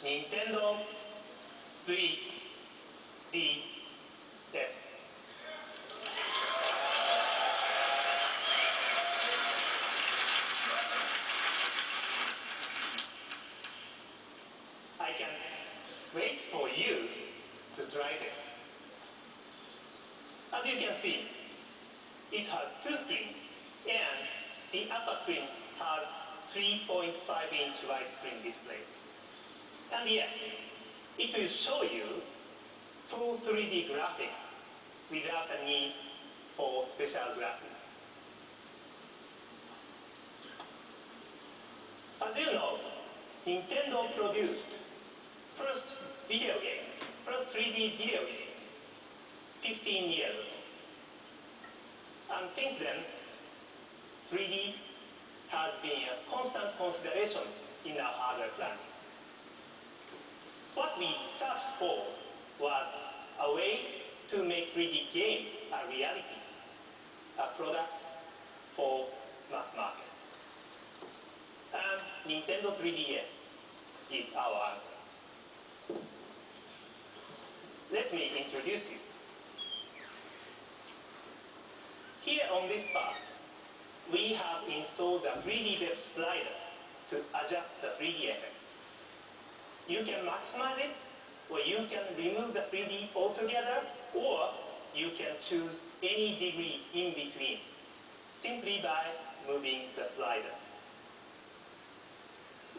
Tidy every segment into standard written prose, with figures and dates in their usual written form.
Nintendo 3DS. I can wait for you to try this. As you can see, it has two screens, and the upper screen has 3.5-inch widescreen display. And yes, it will show you full 3D graphics without a need for special glasses. As you know, Nintendo produced first 3D video game 15 years ago. And since then, 3D has been a constant consideration in our hardware planning. What we searched for was a way to make 3D games a reality, a product for mass market. And Nintendo 3DS is our answer. Let me introduce you. Here on this part, we have installed a 3D depth slider to adjust the 3D effect. You can maximize it, or you can remove the 3D altogether, or you can choose any degree in between, simply by moving the slider.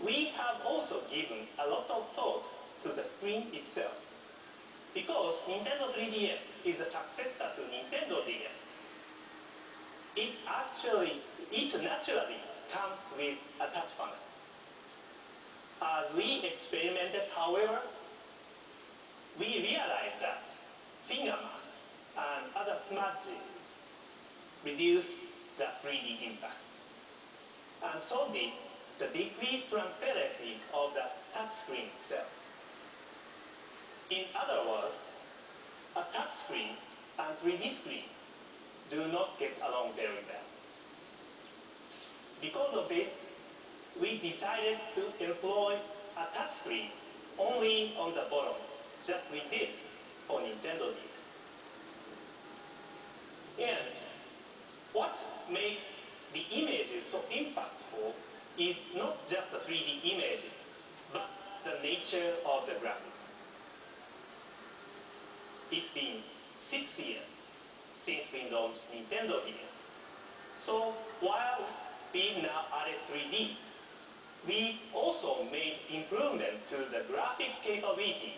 We have also given a lot of thought to the screen itself, because Nintendo 3DS is a successor to Nintendo DS. It naturally comes with a touch panel. As we experimented, however, we realized that finger marks and other smudges reduce the 3D impact. And so did the decreased transparency of the touchscreen itself. In other words, a touchscreen and 3D screen do not get along very well. Because of this, we decided to employ a touchscreen only on the bottom, just we did for Nintendo DS. And what makes the images so impactful is not just the 3D image, but the nature of the graphics. It's been 6 years since we launched Nintendo DS. So while we now added 3D, we also made improvement to the graphics capability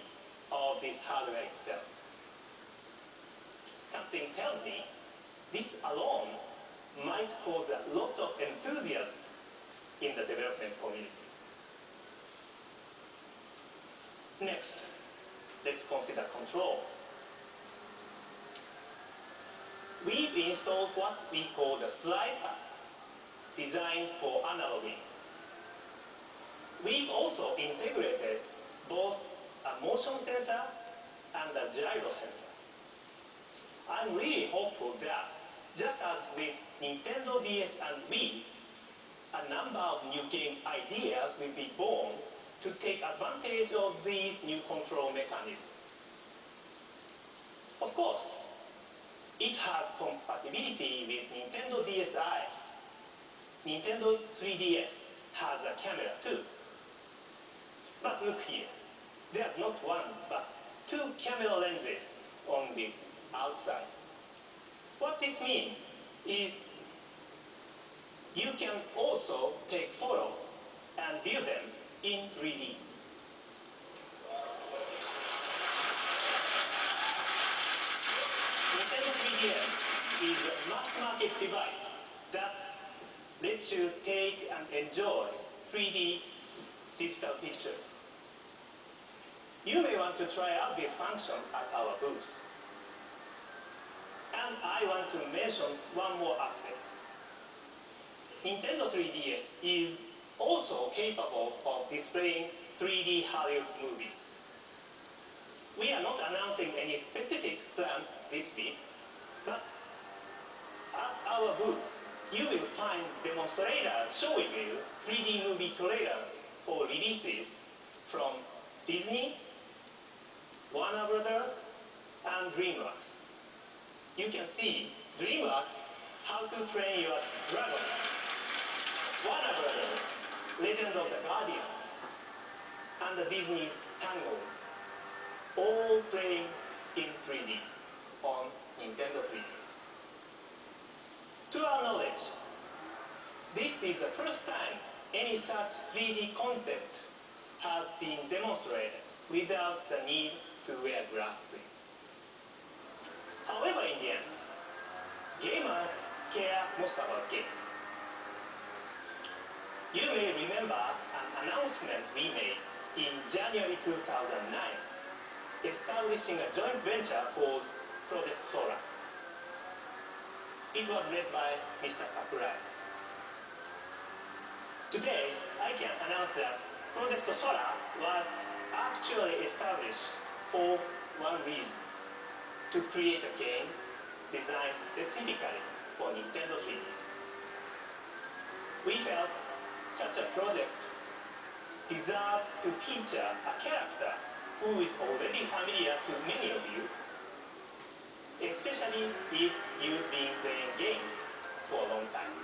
of this hardware itself. Something tells me this alone might cause a lot of enthusiasm in the development community. Next, let's consider control. We've installed what we call the slide pad, designed for analogging. We've also integrated both a motion sensor and a gyro sensor. I'm really hopeful that, just as with Nintendo DS and Wii, a number of new game ideas will be born to take advantage of these new control mechanisms. Of course, it has compatibility with Nintendo DSi. Nintendo 3DS has a camera too. But look here, there's not one, but 2 camera lenses on the outside. What this means is you can also take photos and view them in 3D. Nintendo 3DS is a mass market device that lets you take and enjoy 3D digital pictures. You may want to try out this function at our booth. And I want to mention one more aspect. Nintendo 3DS is also capable of displaying 3D Hollywood movies. We are not announcing any specific plans this week, but at our booth, you will find demonstrators showing you 3D movie trailers for releases from Disney, Warner Brothers, and DreamWorks. You can see DreamWorks, How to Train Your Dragon. Warner Brothers, Legend of the Guardians, and the Disney's Tango, all playing in 3D on Nintendo 3DS. To our knowledge, this is the first time any such 3D content has been demonstrated without the need to wear glasses. However, in the end, gamers care most about games. You may remember an announcement we made in January 2009, establishing a joint venture called Project Sora. It was led by Mr. Sakurai. Today, I can announce that Project Sora was actually established for one reason: to create a game designed specifically for Nintendo 3DS. We felt such a project deserved to feature a character who is already familiar to many of you, especially if you've been playing games for a long time.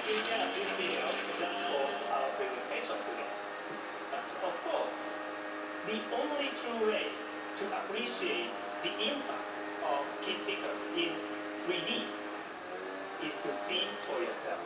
Prepare this video just for our presentation today. But of course, the only true way to appreciate the impact of Kid Icarus in 3D is to see for yourself.